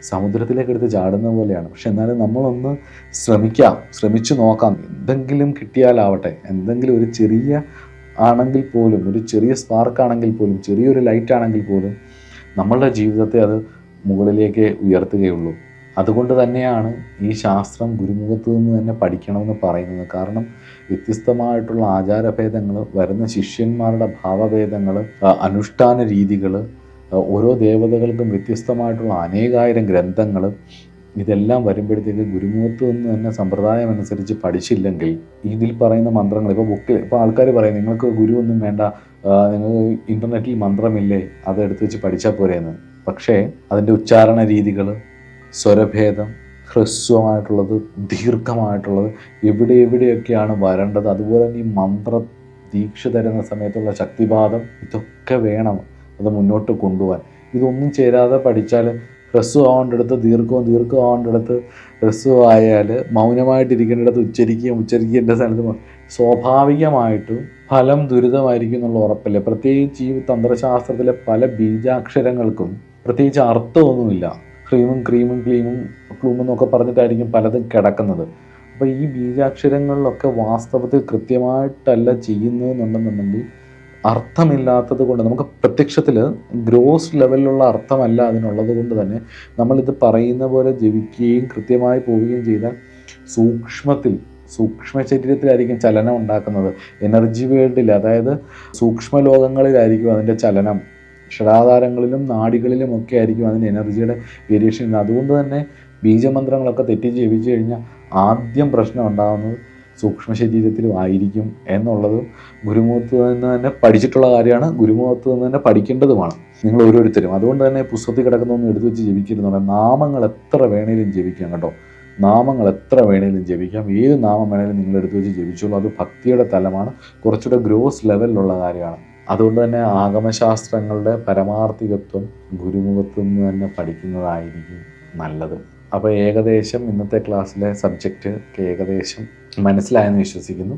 സമുദ്രത്തിലേക്ക് എടുത്ത് ചാടുന്ന പോലെയാണ്. പക്ഷെ എന്നാലും നമ്മളൊന്ന് ശ്രമിച്ചു നോക്കാം. എന്തെങ്കിലും കിട്ടിയാലാവട്ടെ, എന്തെങ്കിലും ഒരു ചെറിയ ആണെങ്കിൽ പോലും, ഒരു ചെറിയ സ്പാർക്ക് ആണെങ്കിൽ പോലും, ചെറിയൊരു ലൈറ്റ് ആണെങ്കിൽ പോലും നമ്മളുടെ ജീവിതത്തെ അത് മുകളിലേക്ക് ഉയർത്തുകയുള്ളൂ. അതുകൊണ്ട് തന്നെയാണ് ഈ ശാസ്ത്രം ഗുരുമുഖത്ത് നിന്ന് തന്നെ പഠിക്കണമെന്ന് പറയുന്നത്. കാരണം വ്യത്യസ്തമായിട്ടുള്ള ആചാരഭേദങ്ങൾ, വരുന്ന ശിഷ്യന്മാരുടെ ഭാവഭേദങ്ങൾ, അനുഷ്ഠാന രീതികൾ, ഓരോ ദേവതകൾക്കും വ്യത്യസ്തമായിട്ടുള്ള അനേകായിരം ഗ്രന്ഥങ്ങൾ, ഇതെല്ലാം വരുമ്പോഴത്തേക്ക് ഗുരുമുഖത്ത് നിന്ന് തന്നെ സമ്പ്രദായം അനുസരിച്ച് പഠിച്ചില്ലെങ്കിൽ ഇതിൽ പറയുന്ന മന്ത്രങ്ങൾ, ഇപ്പോൾ ആൾക്കാർ പറയും നിങ്ങൾക്ക് ഗുരു ഒന്നും വേണ്ട, നിങ്ങൾ ഇൻ്റർനെറ്റിൽ മന്ത്രമില്ലേ, അതെടുത്ത് വെച്ച് പഠിച്ചാൽ പോരെയെന്ന്. പക്ഷേ അതിൻ്റെ ഉച്ചാരണ രീതികൾ, സ്വരഭേദം, ഹ്രസ്വമായിട്ടുള്ളത്, ദീർഘമായിട്ടുള്ളത്, എവിടെയൊക്കെയാണ് വരേണ്ടത്, അതുപോലെ തന്നെ ഈ മന്ത്ര ദീക്ഷ തരുന്ന സമയത്തുള്ള ശക്തിപാതം, ഇതൊക്കെ വേണം അത് മുന്നോട്ട് കൊണ്ടുപോകാൻ. ഇതൊന്നും ചേരാതെ പഠിച്ചാൽ ഹ്രസ്വമാവേണ്ടടുത്ത് ദീർഘമാവേണ്ടടുത്ത് ഹ്രസ്വമായാൽ, മൗനമായിട്ടിരിക്കേണ്ടിടത്ത് ഉച്ചരിക്കേണ്ട സ്ഥലത്ത് സ്വാഭാവികമായിട്ടും ഫലം ദുരിതമായിരിക്കും എന്നുള്ള ഉറപ്പല്ലേ. പ്രത്യേകിച്ച് ഈ തന്ത്രശാസ്ത്രത്തിലെ പല ബീജാക്ഷരങ്ങൾക്കും പ്രത്യേകിച്ച് അർത്ഥമൊന്നുമില്ല. ക്രീമും ക്ലീമും എന്നൊക്കെ പറഞ്ഞിട്ടായിരിക്കും പലതും കിടക്കുന്നത്. അപ്പോൾ ഈ ബീജാക്ഷരങ്ങളിലൊക്കെ വാസ്തവത്തിൽ കൃത്യമായിട്ടല്ല ചെയ്യുന്നതെന്നുണ്ടെന്നുണ്ടെങ്കിൽ അർത്ഥമില്ലാത്തത് കൊണ്ട്, നമുക്ക് പ്രത്യക്ഷത്തിൽ ഗ്രോസ് ലെവലിലുള്ള അർത്ഥമല്ല അതിനുള്ളത് കൊണ്ട് തന്നെ നമ്മളിത് പറയുന്ന പോലെ ജപിക്കുകയും കൃത്യമായി പോവുകയും ചെയ്താൽ സൂക്ഷ്മ ശരീരത്തിലായിരിക്കും ചലനം ഉണ്ടാക്കുന്നത്. എനർജി വേൾഡിൽ, അതായത് സൂക്ഷ്മ ലോകങ്ങളിലായിരിക്കും അതിൻ്റെ ചലനം. ഷഡാധാരങ്ങളിലും നാഡികളിലും ഒക്കെ ആയിരിക്കും അതിൻ്റെ എനർജിയുടെ വേരിയേഷൻ. അതുകൊണ്ട് തന്നെ ബീജമന്ത്രങ്ങളൊക്കെ തെറ്റി ജപിച്ചു കഴിഞ്ഞാൽ ആദ്യം പ്രശ്നം ഉണ്ടാകുന്നത് സൂക്ഷ്മ ശരീരത്തിലും ആയിരിക്കും എന്നുള്ളതും ഗുരുമുഖത്ത് നിന്ന് തന്നെ പഠിച്ചിട്ടുള്ള കാര്യമാണ്. ഗുരുമുഖത്ത് നിന്ന് തന്നെ പഠിക്കേണ്ടതുമാണ് നിങ്ങൾ ഓരോരുത്തരും. അതുകൊണ്ട് തന്നെ പുസ്തകത്തിൽ കിടക്കുന്നൊന്നും എടുത്തു വെച്ച് ജപിക്കരുതെന്ന്. നാമങ്ങൾ എത്ര വേണേലും ജപിക്കാം കേട്ടോ. നാമങ്ങൾ എത്ര വേണേലും ജപിക്കാം. ഏത് നാമം വേണേലും നിങ്ങൾ എടുത്തു വെച്ച് ജപിച്ചോളൂ. അത് ഭക്തിയുടെ തലമാണ്, കുറച്ചുകൂടെ ഗ്രോസ് ലെവലിലുള്ള കാര്യമാണ്. അതുകൊണ്ട് തന്നെ ആഗമശാസ്ത്രങ്ങളുടെ പരമാർത്ഥികത്വം ഗുരുമുഖത്ത് നിന്ന് തന്നെ പഠിക്കുന്നതായിരിക്കും നല്ലത്. അപ്പോൾ ഏകദേശം ഇന്നത്തെ ക്ലാസ്സിലെ സബ്ജക്റ്റ് ഏകദേശം മനസ്സിലായെന്ന് വിശ്വസിക്കുന്നു.